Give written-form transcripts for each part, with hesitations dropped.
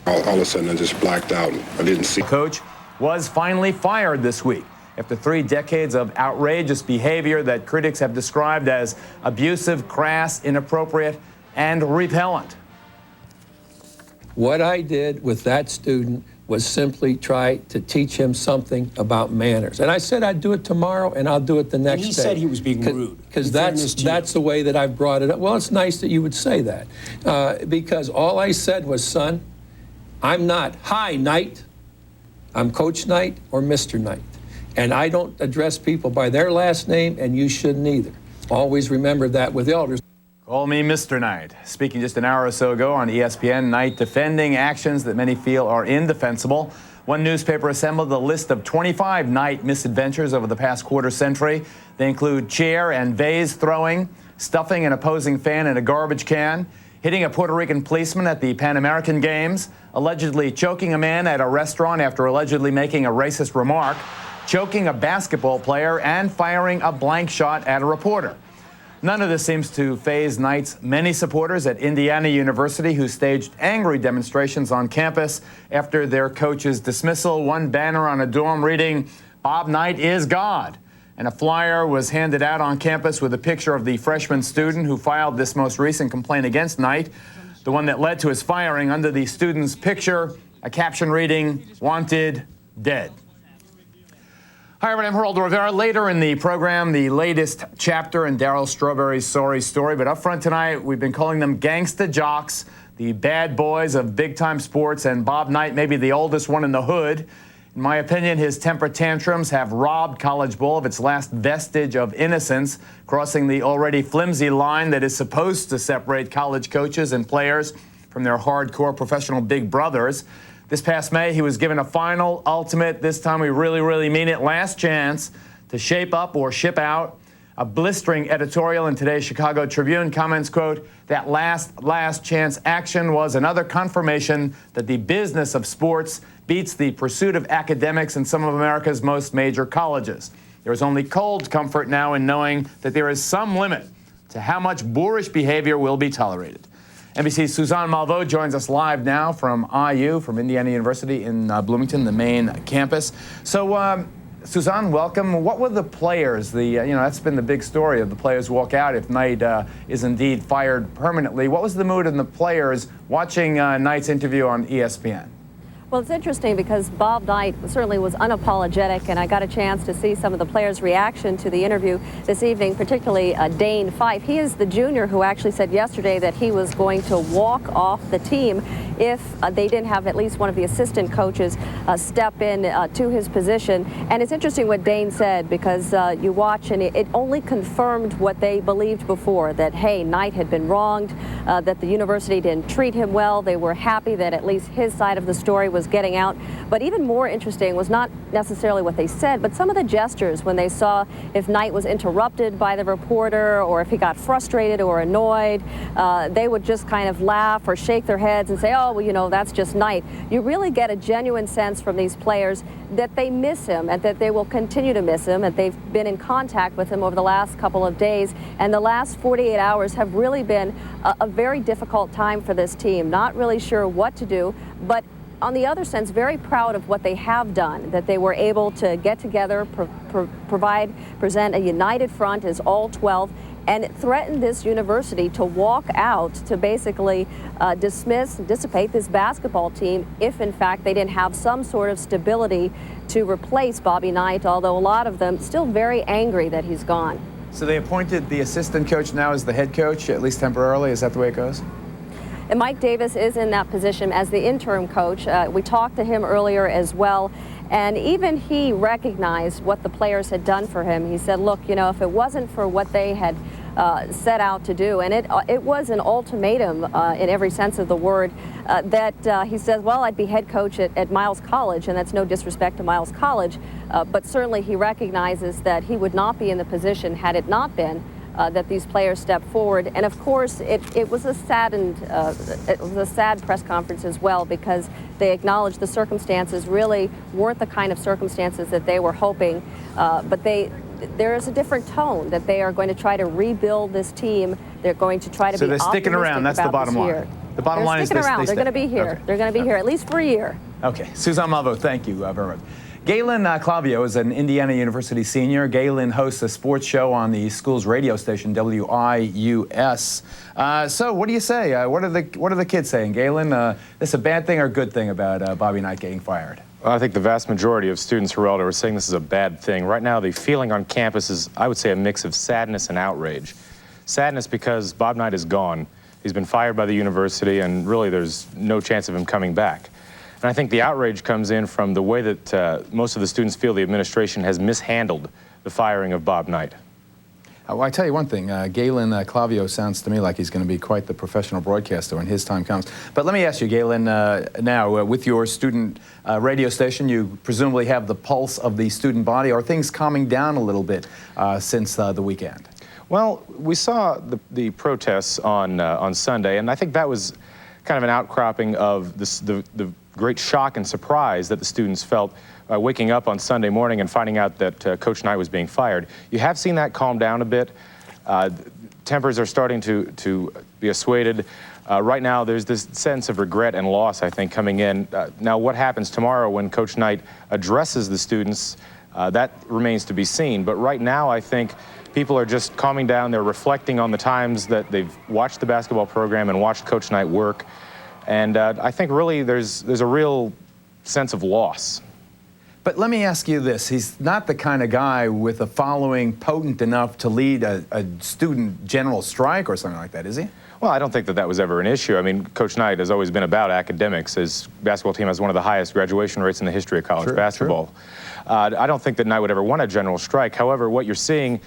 All of a sudden, I just blacked out. I didn't see. The coach was finally fired this week after 3 decades of outrageous behavior that critics have described as abusive, crass, inappropriate, and repellent. What I did with that student was simply try to teach him something about manners. And I said I'd do it tomorrow, and I'll do it the next day. He said he was being rude. Because that's the way that I've brought it up. Well, it's nice that you would say that. Because all I said was, son, I'm not, hi, Knight. I'm Coach Knight or Mr. Knight. And I don't address people by their last name, and you shouldn't either. Always remember that with elders. Call me Mr. Knight. Speaking just an hour or so ago on ESPN, Knight defending actions that many feel are indefensible. One newspaper assembled a list of 25 Knight misadventures over the past quarter century. They include chair and vase throwing, stuffing an opposing fan in a garbage can, hitting a Puerto Rican policeman at the Pan American Games, allegedly choking a man at a restaurant after allegedly making a racist remark, choking a basketball player, and firing a blank shot at a reporter. None of this seems to faze Knight's many supporters at Indiana University who staged angry demonstrations on campus after their coach's dismissal. One banner on a dorm reading, "Bob Knight is God." And a flyer was handed out on campus with a picture of the freshman student who filed this most recent complaint against Knight, the one that led to his firing. Under the student's picture, a caption reading, "Wanted, dead." Hi, everyone. I'm Geraldo Rivera. Later in the program, the latest chapter in Darryl Strawberry's sorry story. But up front tonight, we've been calling them gangsta jocks, the bad boys of big-time sports, and Bob Knight, maybe the oldest one in the hood. In my opinion, his temper tantrums have robbed college ball of its last vestige of innocence, crossing the already flimsy line that is supposed to separate college coaches and players from their hardcore professional big brothers. This past May, he was given a final, ultimate, this time we really mean it, last chance to shape up or ship out. A blistering editorial in today's Chicago Tribune comments, quote, that last chance action was another confirmation that the business of sports beats the pursuit of academics in some of America's most major colleges. There is only cold comfort now in knowing that there is some limit to how much boorish behavior will be tolerated. NBC's Suzanne Malveaux joins us live now from IU, from Indiana University in Bloomington, the main campus. So, Suzanne, welcome. What were the players? That's been the big story of the players walk out if Knight is indeed fired permanently. What was the mood in the players watching Knight's interview on ESPN? Well, it's interesting because Bob Knight certainly was unapologetic, and I got a chance to see some of the players' reaction to the interview this evening, particularly Dane Fife. He is the junior who actually said yesterday that he was going to walk off the team if they didn't have at least one of the assistant coaches step in to his position. And it's interesting what Dane said, because you watch and it only confirmed what they believed before, that, hey, Knight had been wronged, that the university didn't treat him well. They were happy that at least his side of the story was getting out. But even more interesting was not necessarily what they said, but some of the gestures when they saw if Knight was interrupted by the reporter or if he got frustrated or annoyed. They would just kind of laugh or shake their heads and say, oh, well, that's just Knight. You really get a genuine sense from these players that they miss him and that they will continue to miss him, and they've been in contact with him over the last couple of days. And the last 48 hours have really been a very difficult time for this team. Not really sure what to do, but on the other sense, very proud of what they have done, that they were able to get together, present a united front as all 12, and threaten this university to walk out, to basically dissipate this basketball team if, in fact, they didn't have some sort of stability to replace Bobby Knight, although a lot of them still very angry that he's gone. So they appointed the assistant coach now as the head coach, at least temporarily. Is that the way it goes? And Mike Davis is in that position as the interim coach. We talked to him earlier as well, and even he recognized what the players had done for him. He said, look, if it wasn't for what they had set out to do, and it was an ultimatum in every sense of the word, that he says, well, I'd be head coach at Miles College, and that's no disrespect to Miles College, but certainly he recognizes that he would not be in the position had it not been that these players stepped forward. And of course, it was a sad press conference as well, because they acknowledged the circumstances really weren't the kind of circumstances that they were hoping, but there is a different tone that they are going to try to rebuild this team. They're going to try to be optimistic. So they're sticking around. That's the bottom line. The bottom line is sticking around. They're going to be here. Okay. They're going to be here at least for a year. Okay. Suzanne Malveaux, thank you very much. Galen Clavio is an Indiana University senior. Galen hosts a sports show on the school's radio station, WIUS. So what do you say? What are the kids saying? Galen, this a bad thing or a good thing about Bobby Knight getting fired? Well, I think the vast majority of students, Geraldo, are saying this is a bad thing. Right now, the feeling on campus is, I would say, a mix of sadness and outrage. Sadness because Bob Knight is gone. He's been fired by the university, and really there's no chance of him coming back. And I think the outrage comes in from the way that most of the students feel the administration has mishandled the firing of Bob Knight. Well, I tell you one thing, Galen Clavio sounds to me like he's going to be quite the professional broadcaster when his time comes. But let me ask you, Galen, now with your student radio station, you presumably have the pulse of the student body. Are things calming down a little bit since the weekend? Well, we saw the protests on Sunday, and I think that was kind of an outcropping of the great shock and surprise that the students felt waking up on Sunday morning and finding out that Coach Knight was being fired. You have seen that calm down a bit. Tempers are starting to be assuaded. Right now, there's this sense of regret and loss, I think, coming in. Now, what happens tomorrow when Coach Knight addresses the students, that remains to be seen. But right now, I think people are just calming down. They're reflecting on the times that they've watched the basketball program and watched Coach Knight work. And I think really there's a real sense of loss. But let me ask you this. He's not the kind of guy with a following potent enough to lead a student general strike or something like that, is he? Well, I don't think that was ever an issue. I mean, Coach Knight has always been about academics. His basketball team has one of the highest graduation rates in the history of college basketball. I don't think that Knight would ever want a general strike. However, what you're seeing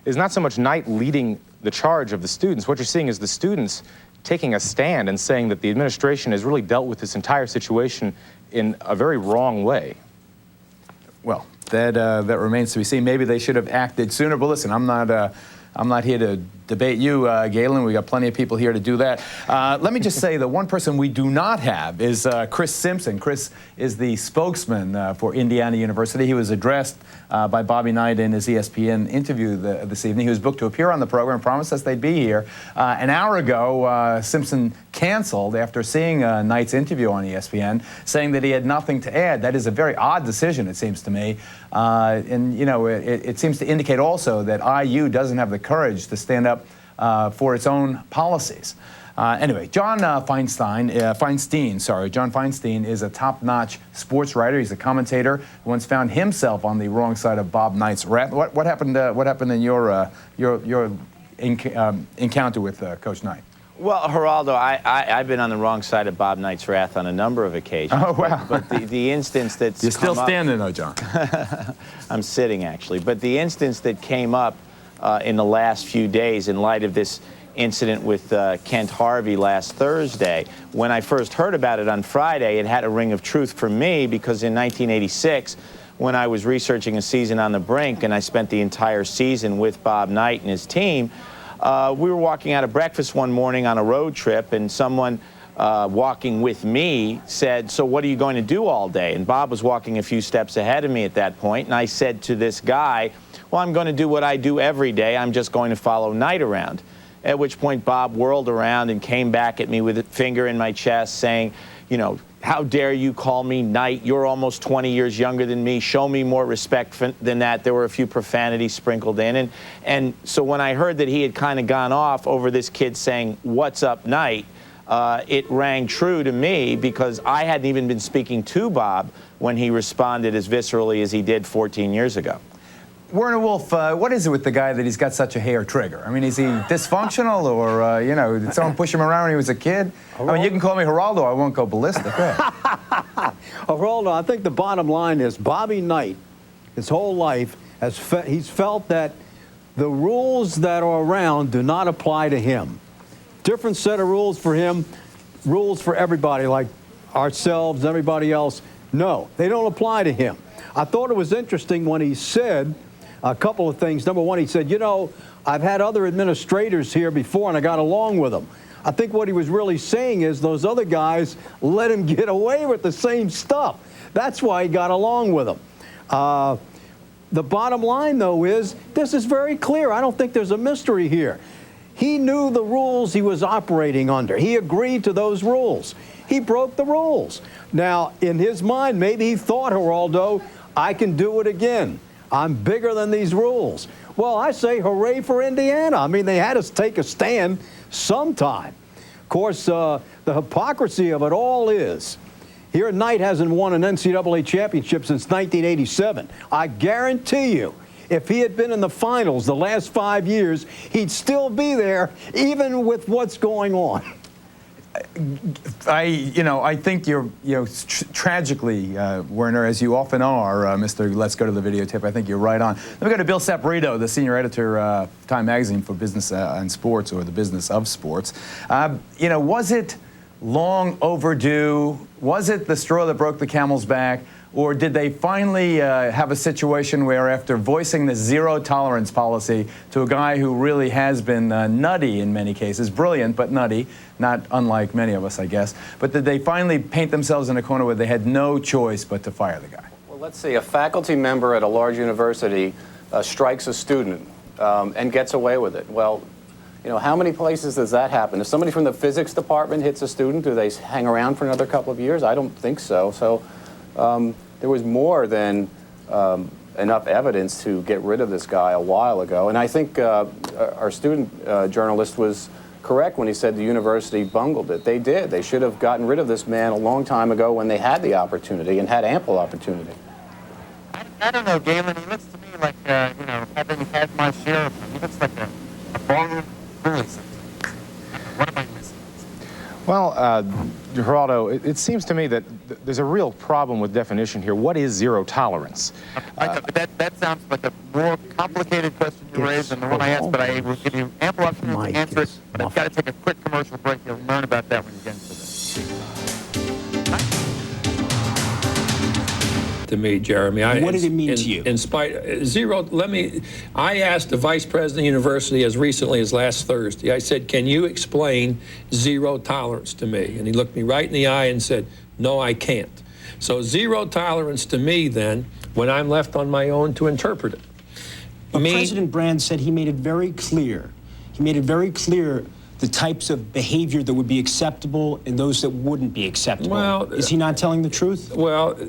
is not so much Knight leading the charge of the students. What you're seeing is the students taking a stand and saying that the administration has really dealt with this entire situation in a very wrong way. Well, that remains to be seen. Maybe they should have acted sooner. But listen, I'm not here to debate you, Galen. We got plenty of people here to do that. Let me just say the one person we do not have is Chris Simpson. Chris is the spokesman for Indiana University. He was addressed by Bobby Knight in his ESPN interview this evening. He was booked to appear on the program, promised us they'd be here. An hour ago, Simpson canceled after seeing Knight's interview on ESPN, saying that he had nothing to add. That is a very odd decision, it seems to me. And, you know, it seems to indicate also that IU doesn't have the courage to stand up for its own policies. Anyway, John Feinstein is a top-notch sports writer. He's a commentator who once found himself on the wrong side of Bob Knight's wrath. What happened in your encounter with Coach Knight? Well, Geraldo, I've been on the wrong side of Bob Knight's wrath on a number of occasions. Oh, wow. But the instance that's You're still standing, though, John. I'm sitting, actually. But the instance that came up in the last few days in light of this incident with Kent Harvey last Thursday, when I first heard about it on Friday, it had a ring of truth for me because in 1986, when I was researching A Season on the Brink, and I spent the entire season with Bob Knight and his team, we were walking out of breakfast one morning on a road trip, and someone walking with me said, "So what are you going to do all day?" And Bob was walking a few steps ahead of me at that point, and I said to this guy, "Well, I'm going to do what I do every day. I'm just going to follow Knight around." At which point Bob whirled around and came back at me with a finger in my chest saying, you know, "How dare you call me Knight? You're almost 20 years younger than me. Show me more respect than that." There were a few profanities sprinkled in. And so when I heard that he had kind of gone off over this kid saying, "What's up, Knight?" It rang true to me because I hadn't even been speaking to Bob when he responded as viscerally as he did 14 years ago. Werner Wolf, what is it with the guy that he's got such a hair trigger? I mean, is he dysfunctional or, you know, did someone push him around when he was a kid? I mean, you can call me Geraldo. I won't go ballistic. Geraldo, I think the bottom line is Bobby Knight, his whole life, he's felt that the rules that are around do not apply to him. Different set of rules for him, rules for everybody like ourselves, everybody else. No, they don't apply to him. I thought it was interesting when he said a couple of things. Number one, he said, you know, I've had other administrators here before and I got along with them. I think what he was really saying is those other guys let him get away with the same stuff. That's why he got along with them. The bottom line, though, is this is very clear. I don't think there's a mystery here. He knew the rules he was operating under. He agreed to those rules. He broke the rules. Now, in his mind, maybe he thought, Geraldo, I can do it again. I'm bigger than these rules. Well, I say hooray for Indiana. I mean, they had us take a stand sometime. Of course, the hypocrisy of it all is, here Knight hasn't won an NCAA championship since 1987. I guarantee you, if he had been in the finals the last 5 years, he'd still be there, even with what's going on. I think you're, tragically, Werner, as you often are, Mr. Let's Go to the Videotape, I think you're right on. Let me go to Bill Saporito, the senior editor, Time Magazine for Business and Sports, or the Business of Sports. Was it long overdue? Was it the straw that broke the camel's back? Or did they finally have a situation where, after voicing the zero-tolerance policy to a guy who really has been nutty in many cases, brilliant but nutty, not unlike many of us, I guess, but did they finally paint themselves in a corner where they had no choice but to fire the guy? Well, let's see. A faculty member at a large university strikes a student and gets away with it. Well, how many places does that happen? If somebody from the physics department hits a student, do they hang around for another couple of years? I don't think so. So there was more than enough evidence to get rid of this guy a while ago. And I think our student journalist was correct when he said the university bungled it. They did. They should have gotten rid of this man a long time ago when they had the opportunity and had ample opportunity. I don't know, Galen. He looks to me like, having had my share of him, he looks like a ballroom bully sometimes. What am I missing? Well, Geraldo, it seems to me that there's a real problem with definition here. What is zero tolerance? That sounds like a more complicated question you raised than the one I asked, but I will give you ample opportunity to answer it. But I've got to take a quick commercial break. You'll learn about that when you get into this. To me, Jeremy. What did it mean to you? In spite, I asked the vice president of the university as recently as last Thursday. I said, can you explain zero tolerance to me? And he looked me right in the eye and said, no, I can't. So zero tolerance to me, then, when I'm left on my own to interpret it. But President Brand said he made it very clear. He made it very clear the types of behavior that would be acceptable and those that wouldn't be acceptable. Well, is he not telling the truth? Well,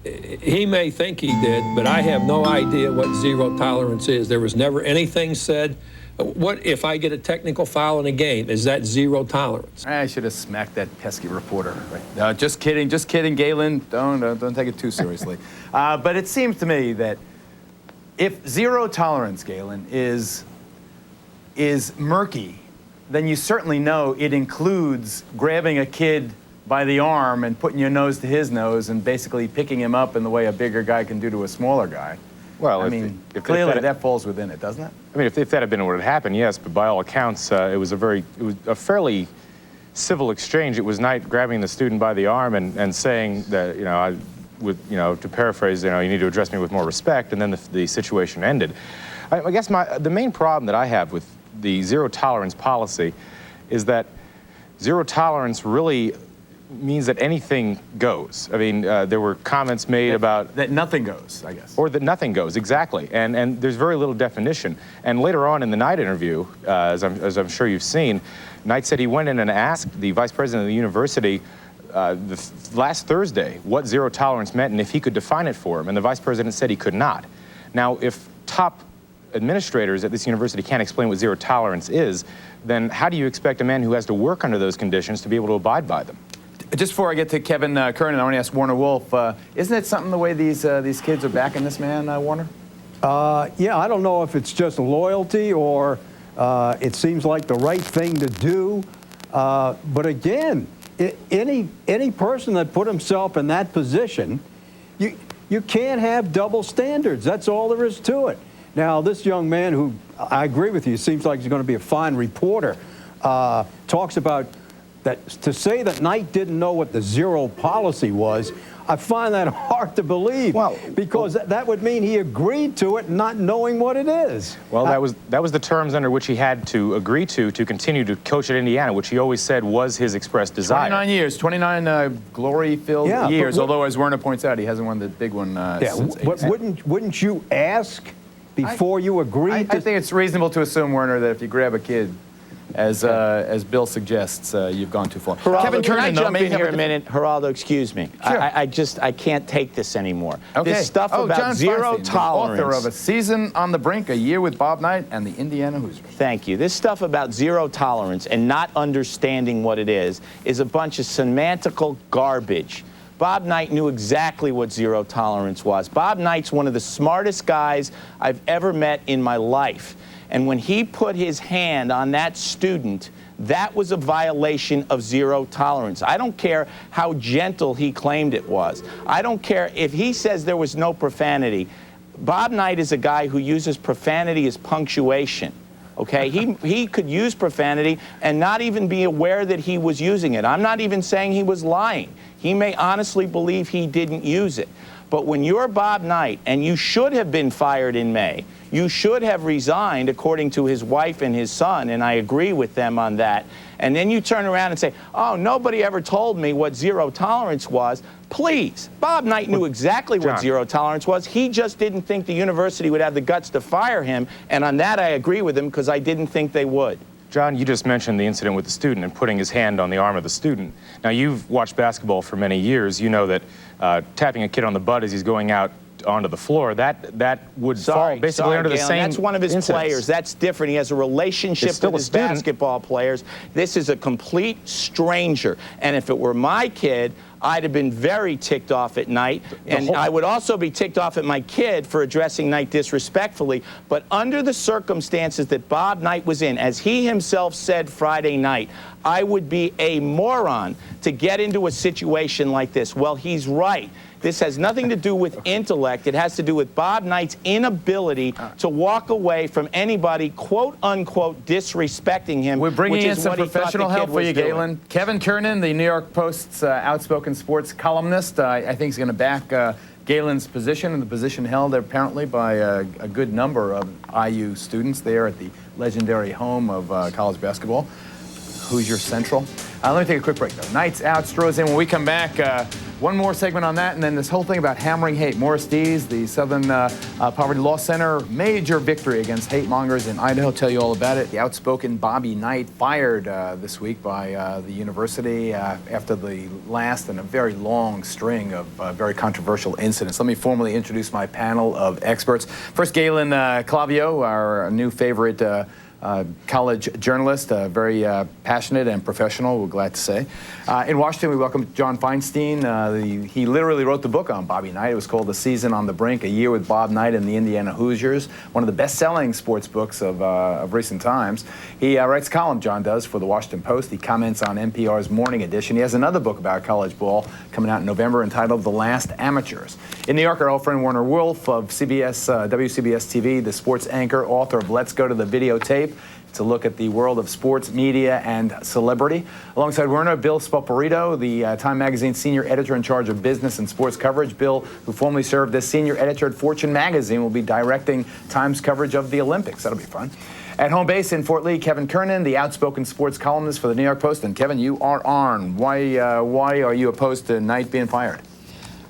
he may think he did, but I have no idea what zero tolerance is. There was never anything said. What if I get a technical foul in a game? Is that zero tolerance? I should have smacked that pesky reporter. Right. Just kidding, Galen. Don't take it too seriously. But it seems to me that if zero tolerance, Galen, is murky, then you certainly know it includes grabbing a kid by the arm and putting your nose to his nose and basically picking him up in the way a bigger guy can do to a smaller guy. Well, if clearly that falls within it, doesn't it? I mean, if that had been what had happened, yes, but by all accounts, it was a fairly civil exchange. It was Knight grabbing the student by the arm and saying that, to paraphrase, you need to address me with more respect, and then the situation ended. I guess the main problem that I have with the zero tolerance policy is that zero tolerance really means that anything goes. I mean, there were comments made about that nothing goes, I guess. Or that nothing goes, exactly. And there's very little definition. And later on in the Knight interview, as I'm sure you've seen, Knight said he went in and asked the vice president of the university last Thursday what zero tolerance meant and if he could define it for him. And the vice president said he could not. Now, if top administrators at this university can't explain what zero tolerance is, then how do you expect a man who has to work under those conditions to be able to abide by them? Just before I get to Kevin Kernan, I want to ask Warner Wolf, isn't it something the way these kids are backing this man, Warner? Yeah, I don't know if it's just loyalty or it seems like the right thing to do. But again, any person that put himself in that position, you can't have double standards. That's all there is to it. Now, this young man who, I agree with you, seems like he's going to be a fine reporter, talks about that to say that Knight didn't know what the zero policy was, I find that hard to believe. Well, because that would mean he agreed to it not knowing what it is. Well, that was the terms under which he had to agree to continue to coach at Indiana, which he always said was his expressed desire. 29 years, 29 glory-filled years, although as Werner points out, he hasn't won the big one since 87. Wouldn't you ask before you agree? I think it's reasonable to assume, Werner, that if you grab a kid as Bill suggests, you've gone too far. Geraldo, Kevin can I Kernan, though, jump may in have here a a minute? Geraldo, excuse me. Sure. I can't take this anymore. Okay. This stuff about John zero Feinstein, tolerance. the author of A Season on the Brink, A Year with Bob Knight and the Indiana Hoosiers. Thank you. This stuff about zero tolerance and not understanding what it is a bunch of semantical garbage. Bob Knight knew exactly what zero tolerance was. Bob Knight's one of the smartest guys I've ever met in my life. And when he put his hand on that student, that was a violation of zero tolerance. I don't care how gentle he claimed it was. I don't care if he says there was no profanity. Bob Knight is a guy who uses profanity as punctuation. Okay, he could use profanity and not even be aware that he was using it. I'm not even saying he was lying. He may honestly believe he didn't use it. But when you're Bob Knight, and you should have been fired in May, you should have resigned according to his wife and his son, and I agree with them on that, and then you turn around and say, oh, nobody ever told me what zero tolerance was. Please, Bob Knight knew exactly what zero tolerance was. He just didn't think the university would have the guts to fire him, and on that I agree with him because I didn't think they would. John, you just mentioned the incident with the student and putting his hand on the arm of the student. Now, you've watched basketball for many years. You know that tapping a kid on the butt as he's going out onto the floor, that would fall basically under the same That's one of his incidents. players. That's different. He has a relationship with his basketball players. This is a complete stranger. And if it were my kid, I'd have been very ticked off at Knight. And I would also be ticked off at my kid for addressing Knight disrespectfully. But under the circumstances that Bob Knight was in, as he himself said Friday night, I would be a moron to get into a situation like this. Well, he's right. This has nothing to do with intellect. It has to do with Bob Knight's inability to walk away from anybody, quote unquote, disrespecting him. We're bringing which in is some what he thought professional the kid help for was you, doing. Galen. Kevin Kernan, the New York Post's outspoken sports columnist, I think he's going to back Galen's position, and the position held apparently by a good number of IU students there at the legendary home of college basketball, Hoosier Central. Let me take a quick break, though. Knight's out, Stroh's in. When we come back, one more segment on that, and then this whole thing about hammering hate. Morris Dees, the Southern Poverty Law Center, major victory against hate mongers in Idaho. Tell you all about it. The outspoken Bobby Knight fired this week by the university after the last in a very long string of very controversial incidents. Let me formally introduce my panel of experts. First, Galen Clavio, our new favorite college journalist, very passionate and professional, we're glad to say. In Washington, we welcome John Feinstein. He literally wrote the book on Bobby Knight. It was called A Season on the Brink, A Year with Bob Knight and the Indiana Hoosiers, one of the best-selling sports books of recent times. He writes a column, John does, for the Washington Post. He comments on NPR's Morning Edition. He has another book about college ball coming out in November entitled The Last Amateurs. In New York, our old friend Warner Wolf of WCBS TV, the sports anchor, author of Let's Go to the Videotape. It's a look at the world of sports, media, and celebrity. Alongside Werner, Bill Spoparito, the Time Magazine senior editor in charge of business and sports coverage. Bill, who formerly served as senior editor at Fortune Magazine, will be directing Time's coverage of the Olympics. That'll be fun. At home base in Fort Lee, Kevin Kernan, the outspoken sports columnist for the New York Post. And Kevin, you are on. Why are you opposed to Knight being fired?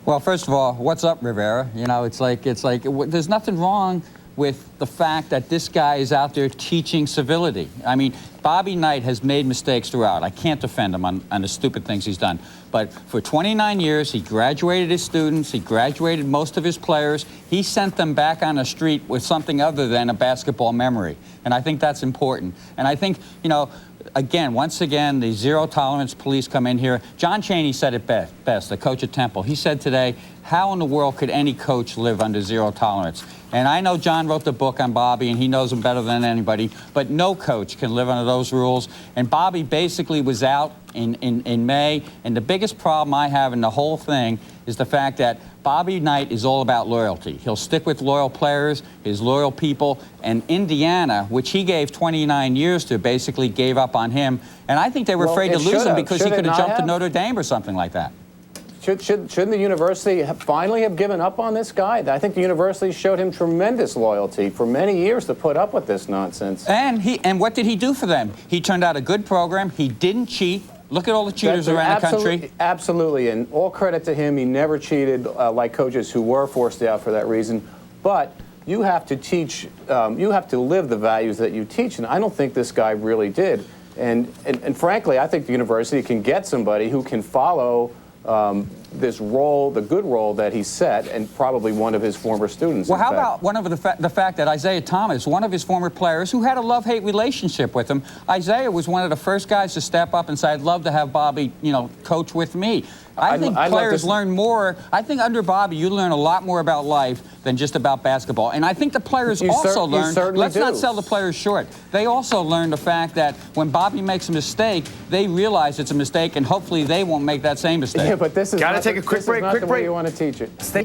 Well, first of all, what's up, Rivera? You know, it's like there's nothing wrong with the fact that this guy is out there teaching civility. I mean, Bobby Knight has made mistakes throughout. I can't defend him on the stupid things he's done. But for 29 years, he graduated his students, he graduated most of his players. He sent them back on the street with something other than a basketball memory. And I think that's important. And I think, you know, once again, the zero tolerance police come in here. John Chaney said it best, the coach at Temple. He said today, how in the world could any coach live under zero tolerance? And I know John wrote the book on Bobby, and he knows him better than anybody, but no coach can live under those rules. And Bobby basically was out in May, and the biggest problem I have in the whole thing is the fact that Bobby Knight is all about loyalty. He'll stick with loyal players, his loyal people, and Indiana, which he gave 29 years to, basically gave up on him. And I think they were afraid to lose him because he could have jumped to Notre Dame or something like that. Shouldn't the university finally have given up on this guy? I think the university showed him tremendous loyalty for many years to put up with this nonsense. And what did he do for them? He turned out a good program. He didn't cheat. Look at all the cheaters around the country. Absolutely, and all credit to him. He never cheated like coaches who were forced out for that reason. But you have to teach, you have to live the values that you teach, and I don't think this guy really did. And frankly, I think the university can get somebody who can follow this role, the good role that he set, and probably one of his former students. Well, how about one of the fact that Isaiah Thomas, one of his former players, who had a love-hate relationship with him, Isaiah was one of the first guys to step up and say, "I'd love to have Bobby, coach with me." I think players learn more. I think under Bobby, you learn a lot more about life than just about basketball. And I think the players also learn. Let's not sell the players short. They also learn the fact that when Bobby makes a mistake, they realize it's a mistake, and hopefully they won't make that same mistake. Yeah, but this is Got to take a quick break. Quick break. You want to teach it. Stay